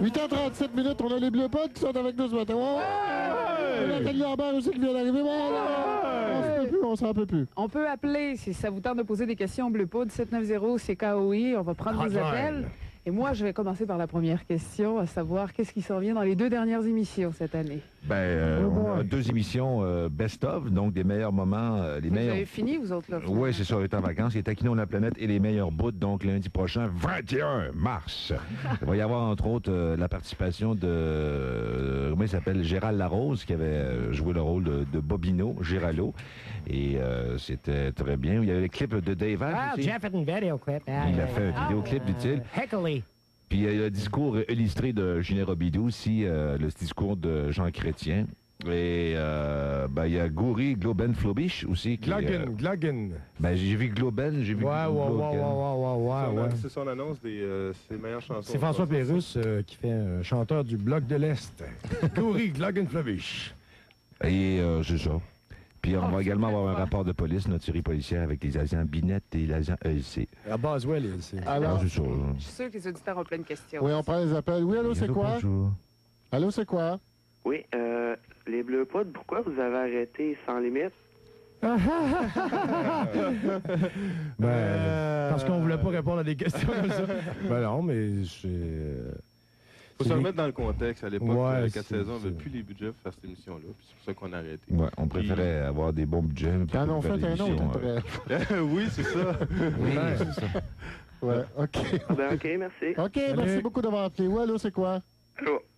8h37 minutes, on a les Bleus Pods qui sont avec nous ce matin. Ouais! Nathalie Lambert aussi qui vient d'arriver. On s'en peut plus. On peut appeler, si ça vous tente de poser des questions au Bleu Poudre, 790-CKOI. On va prendre vos appels. Et moi, je vais commencer par la première question, à savoir qu'est-ce qui s'en vient dans les 2 dernières émissions cette année? On a 2 émissions best-of, donc des meilleurs moments. Vous avez fini, vous autres, là? Oui, c'est ça, on est en vacances. Les taquinons de la planète et les meilleurs bouts, donc lundi prochain, 21 mars. Il va y avoir, entre autres, la participation de, comment il s'appelle, Gérald Larose, qui avait joué le rôle de Bobino, Géralo. Et c'était très bien. Il y avait le clip de Dave Ash aussi. Jeff a fait une vidéoclip. Il a fait un vidéoclip, dit-il. Heckly. Puis il y a le discours illustré de Ginette Robidoux aussi, le discours de Jean Chrétien. Et il y a Goury Globen Flobich aussi. Gloggen. J'ai vu Globen, j'ai vu Ouais. C'est son annonce des ses meilleures chansons. C'est François Pérusse qui fait un chanteur du Bloc de l'Est. Goury Gloggen Flobich. Et c'est ça. Puis on va également avoir un rapport de police, notre série policière avec les agents Binette et l'agent ELC. À Boswell, c'est. Alors, c'est ça. Je suis sûr que les auditeurs ont plein de questions. Oui, on prend les appels. Oui, allô, c'est quoi? Bonjour. Allô, c'est quoi? Oui, les Bleus Poudres, pourquoi vous avez arrêté Sans Limite? Parce qu'on voulait pas répondre à des questions comme ça. Non, mais Faut se remettre dans le contexte. À l'époque, Ouais, les 4 c'est- saisons n'avaient plus les budgets pour faire cette émission-là. Puis c'est pour ça qu'on a arrêté. Ouais, on préférait avoir des bons budgets. Ils en ont fait un autre après. Oui, c'est ça. Oui, c'est ça. Ouais, OK. OK, merci. OK, merci beaucoup d'avoir appelé. Oui, allô, c'est quoi?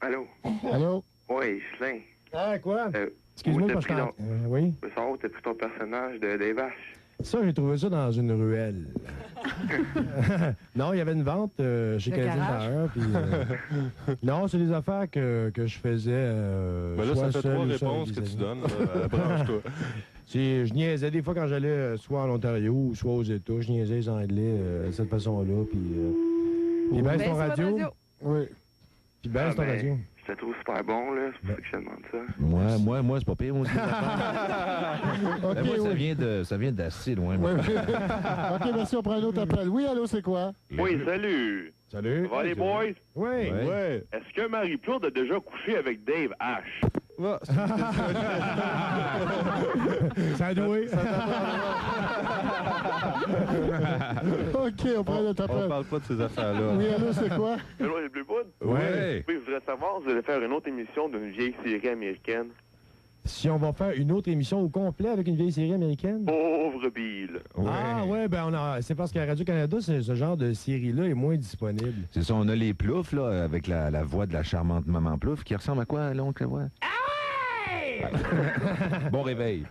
Allô? Allô? Oui, Ghislain. Ah, quoi? Euh, Excuse-moi, où t'as parce que... pris oui? Je veux savoir où t'as pris ton personnage de des vaches. Ça, j'ai trouvé ça dans une ruelle. Non, il y avait une vente chez Le Canadien garage? Tire. Puis, non, c'est des affaires que je faisais. Ben là, soit ça fait seul 3 ou seul réponses avec que des tu amis. donnes. Branche-toi. Je niaisais des fois quand j'allais soit en Ontario ou soit aux États. Je niaisais les Anglais de cette façon-là. Puis baisse ton Baisse votre radio. Oui. Puis baisse ton radio. Je te trouve super bon, là. C'est pour ça que je te demande ça. Moi, c'est pas pire, moi aussi. OK, Ben, moi, oui. ça vient d'assez loin. Oui, moi. oui. OK, merci, on prend un autre appel. Oui, allô, c'est quoi? Oui, salut. Salut. Ça va les boys? Oui. Ouais. Est-ce que Marie-Claude a déjà couché avec Dave Ash? Ça a doué. OK, on prend un autre On appel. parle pas de ces affaires-là. Oui, allô, c'est quoi? Allô, les Blue Poudres? Ouais. Oui, je voudrais savoir si vous allez faire une autre émission d'une vieille série américaine. Si on va faire une autre émission au complet avec une vieille série américaine? Pauvre Bill. Ah ouais, c'est parce qu'à Radio-Canada, ce genre de série-là est moins disponible. C'est ça, on a les ploufs, là, avec la voix de la charmante maman Plouf, qui ressemble à quoi, l'oncle voix? Bon réveil.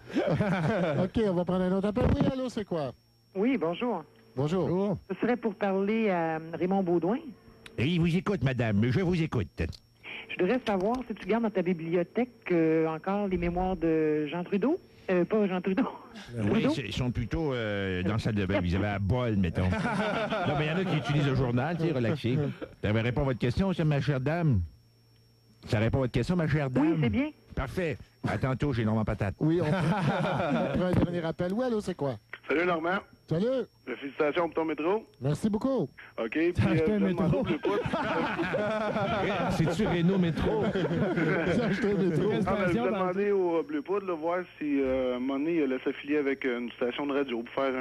OK, on va prendre un autre appel. Oui, allô, c'est quoi? Oui, bonjour. Bonjour. Ce serait pour parler à Raymond Baudouin. Il vous écoute, madame, je vous écoute. Je voudrais savoir si tu gardes dans ta bibliothèque encore les mémoires de Jean Trudeau. Pas Jean Trudeau. Oui, ils sont plutôt dans la salle de bain. Ils avaient à bol, mettons. Non, mais il y en a qui utilisent le journal, tu sais, relaxé. Ça répond à votre question, ça, ma chère dame? Ça répond à votre question, ma chère dame? Oui, c'est bien. Parfait. À tantôt, j'ai Normand Patate. Oui, on prend un dernier appel. Oui, allô, c'est quoi? Salut, Normand. Salut. Félicitations pour ton métro. Merci beaucoup. OK, puis acheté un je métro? demande aux Blue Poudres. C'est-tu Renault Métro? J'ai acheté un métro. Ah, ben, je vais demander aux Bleu Poudre de voir si à un moment donné, il allait s'affilier avec une station de radio pour faire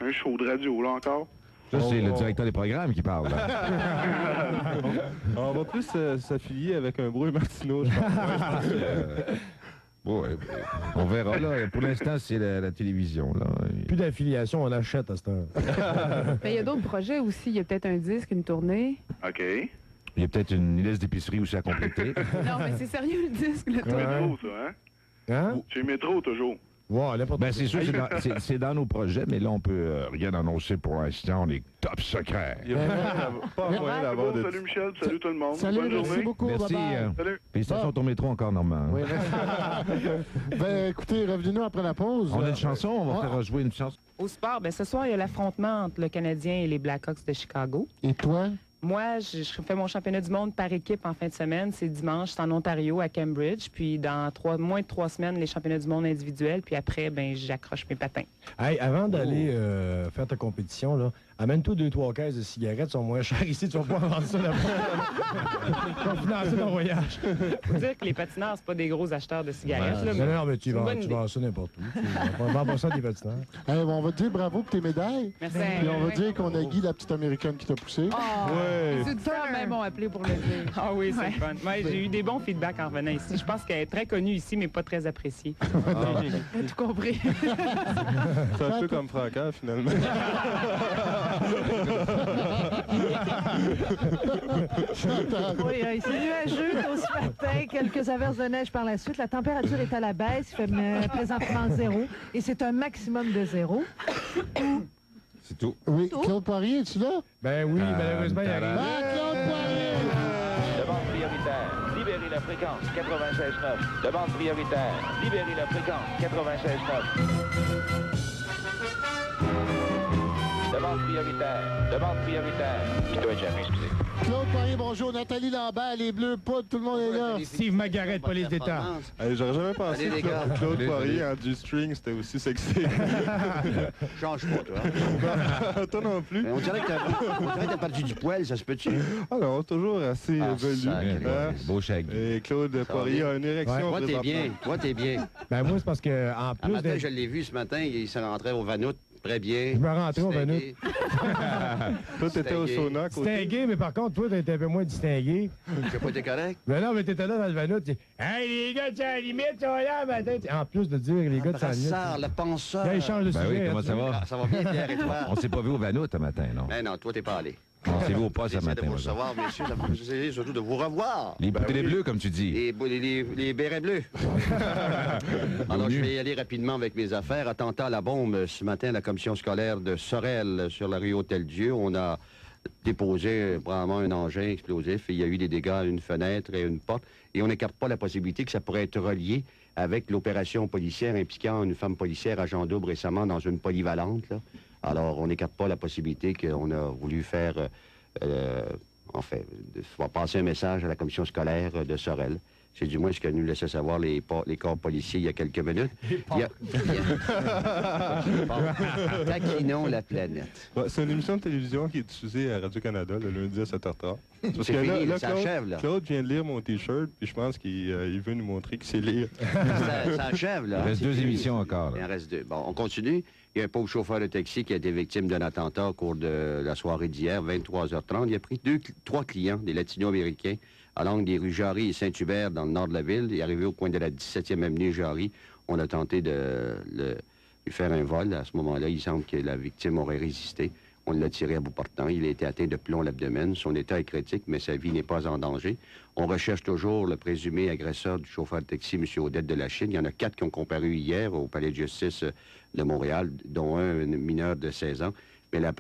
un show de radio, là, encore. Ça, c'est le directeur des programmes qui parle. Là. On va plus s'affilier avec un Brouille Martineau, je pense. Ouais, on verra. Là. Pour l'instant, c'est la télévision. Là. Plus d'affiliation, on achète à cette heure. Mais il y a d'autres projets aussi. Il y a peut-être un disque, une tournée. OK. Il y a peut-être une liste d'épicerie aussi à compléter. Non, mais c'est sérieux le disque, le tournée. Métro, ça, hein? Hein? Chez Métro, toujours. Ouais, n'importe Ben, c'est sûr, c'est dans nos projets, mais là, on peut rien annoncer pour l'instant. On est top secret. Il y a pas moyen C'est d'avoir bon, de... salut Michel, salut tout le monde. Salut, Bonne merci journée. beaucoup. Merci. Bye-bye. Salut. Félicitations ton métro encore, Normand. Oui, ben, écoutez, revenez-nous après la pause. On a une chanson, on va faire jouer une chanson. Au sport, ce soir, il y a l'affrontement entre le Canadien et les Blackhawks de Chicago. Et toi? Moi, je fais mon championnat du monde par équipe en fin de semaine. C'est dimanche, c'est en Ontario, à Cambridge. Puis dans moins de 3 semaines, les championnats du monde individuels. Puis après, j'accroche mes patins. Hey, avant d'aller faire ta compétition, là, Amène-toi 2-3 caisses de cigarettes, sont moins chères ici, tu vas pouvoir vendre ça là-bas. Tu vas financer ton voyage. Faut dire que les patineurs, c'est pas des gros acheteurs de cigarettes. Là, Non, mais tu c'est une bonne vends ça n'importe où. On vend pas ça des patineurs. Hey, on va te dire bravo pour tes médailles. Merci. Puis on va dire qu'on a Guy, la petite américaine qui t'a poussé. Les auditeurs même ont appelé pour le dire. Ah oui, c'est fun. Ouais, j'ai eu des bons feedbacks en revenant ici. Je pense qu'elle est très connue ici, mais pas très appréciée. J'ai tout compris. C'est un peu comme Franca, finalement. Oui, c'est nuageux tôt ce matin, quelques averses de neige par la suite. La température est à la baisse, il fait présentement 0 et c'est un maximum de 0. C'est tout. Oui, Claude Poirier, es-tu là? Ben oui, malheureusement, il arrive. Claude Poirier! Demande prioritaire, libérez la fréquence 96.9. Demande prioritaire, libérez la fréquence 96.9. Demande prioritaire. Il doit être jamais, excusez. Claude Poirier, bonjour. Nathalie Lambert, les Bleus, poudre, tout le monde est là. Steve Margaret, police d'État. J'aurais jamais pensé que Claude Poirier en G-string, c'était aussi sexy. Change pas, toi. Toi non plus. Mais on dirait que t'as perdu du poil, ça se peut-tu? Ah non, toujours assez velu. Beau shag. Et Claude Poirier a une érection. Toi, t'es bien. Ben moi, c'est parce que en plus. Matin, je l'ai vu ce matin, il s'est rentré au Vanout. Très bien. Je me rentrais au Vanout. Toi, t'étais au sauna. Distingué, mais par contre, toi, t'étais un peu moins distingué. J'ai pas été correct? Ben non, mais t'étais là dans le Vanout. Tu dis, hey, les gars de sa limite sont là matin. En plus de dire les gars de sa limite. Ça, le penseur. Là, il change de sujet. Oui, comment ça va? Ça va bien, Pierre, et toi? On s'est pas vu au Vanout un matin, non? Ben non, toi, t'es pas allé. On s'est vu au poste ce matin. de vous recevoir, messieurs. Ça me fait surtout de vous revoir. Les bleus, comme tu dis. Les bérets bleus. Alors, je vais y aller rapidement avec mes affaires. Attentat à la bombe ce matin à la commission scolaire de Sorel sur la rue Hôtel-Dieu. On a déposé probablement un engin explosif. Et il y a eu des dégâts à une fenêtre et une porte. Et on n'écarte pas la possibilité que ça pourrait être relié avec l'opération policière impliquant une femme policière agent double récemment dans une polyvalente, là. Alors, on n'écarte pas la possibilité qu'on a voulu faire, va passer un message à la commission scolaire de Sorel. C'est du moins ce que nous laissait savoir les corps policiers il y a quelques minutes. Taquinons la planète. C'est une émission de télévision qui est diffusée à Radio-Canada le lundi à 7h30. C'est fini, là, ça achève, là. Claude vient de lire mon T-shirt, puis je pense qu'il veut nous montrer qu'il sait lire. Ça achève, là. Il reste 2 émissions encore. Il en reste 2. Bon, on continue. Il y a un pauvre chauffeur de taxi qui a été victime d'un attentat au cours de la soirée d'hier, 23h30. Il a pris 3 clients, des latino-américains, à l'angle des rues Jarry et Saint-Hubert, dans le nord de la ville. Il est arrivé au coin de la 17e avenue Jarry. On a tenté de lui faire un vol. À ce moment-là, il semble que la victime aurait résisté. On l'a tiré à bout portant. Il a été atteint de plomb à l'abdomen. Son état est critique, mais sa vie n'est pas en danger. On recherche toujours le présumé agresseur du chauffeur de taxi, M. Odette de la Chine. Il y en a 4 qui ont comparu hier au palais de justice de Montréal, dont un mineur de 16 ans. Mais la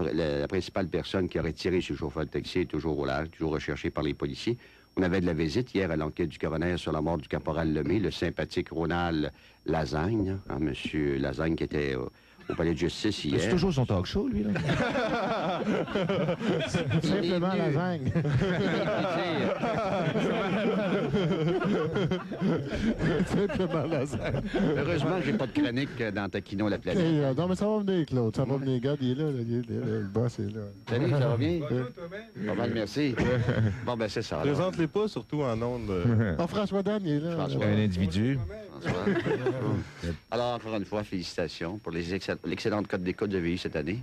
principale personne qui aurait tiré sur le chauffeur de taxi est toujours au large, toujours recherchée par les policiers. On avait de la visite hier à l'enquête du coroner sur la mort du caporal Lemay, le sympathique Ronald Lasagne, hein, M. Lasagne qui était au palais de justice hier. C'est toujours son talk show, lui, là. Simplement Lasagne. Simplement Lasagne. Heureusement, j'ai pas de chronique dans Taquinons la planète. Non, mais ça va venir, Claude. Ça va venir. Regarde, il est là. Le boss est là. Salut, ça va bien? Pas mal, merci. Bon, ben c'est ça. Présente-les pas, surtout en ondes. François Dan, il est là. Un individu. Alors, encore une fois, félicitations pour l'excellente cote d'écoute de VI cette année.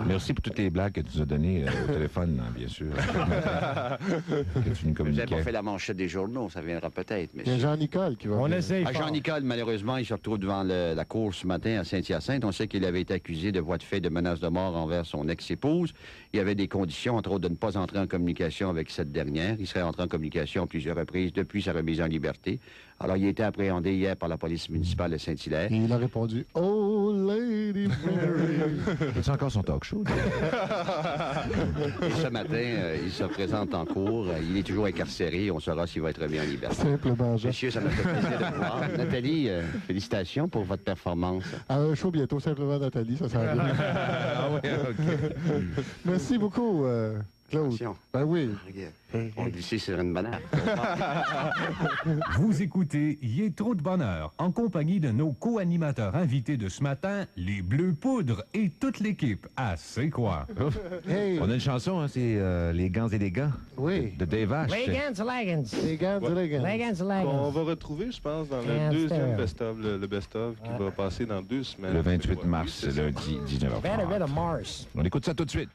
Merci pour toutes les blagues que tu nous as données au téléphone, hein, bien sûr. Que tu nous Vous n'avez communiquais. pas fait la manchette des journaux, ça viendra peut-être. Mais il y a Jean-Nicole qui va On venir. essaye. Jean-Nicole, malheureusement, il se retrouve devant la cour ce matin à Saint-Hyacinthe. On sait qu'il avait été accusé de voies de fait de menaces de mort envers son ex-épouse. Il y avait des conditions, entre autres, de ne pas entrer en communication avec cette dernière. Il serait entré en communication à plusieurs reprises depuis sa remise en liberté. Alors, il a été appréhendé hier par la police municipale de Saint-Hilaire. Et il a répondu « Oh, Lady Mary ». C'est encore son talk show? Et ce matin, il se présente en cours. Il est toujours incarcéré. On saura s'il va être remis en liberté. Simplement, Jean. Monsieur, ça m'a fait plaisir de vous voir. Nathalie, félicitations pour votre performance. À un show bientôt, simplement Nathalie, ça sert à rien. Ah oui, OK. Merci beaucoup. Claude. Attention. Ben oui. On dit ici sur une banane. Vous écoutez Il est trop de bonheur, en compagnie de nos co-animateurs invités de ce matin, les Bleus Poudres et toute l'équipe à C'est quoi? Hey. On a une chanson, hein, c'est Les Gants et les Gants. Oui. De Dave Ash. Les Gants. Les gants, les gants. Les Gants. On va retrouver, je pense, dans le deuxième best-of, le best-of qui va passer dans 2 semaines. Le 28 mars, lundi, 19h30. Mars. On écoute ça tout de suite.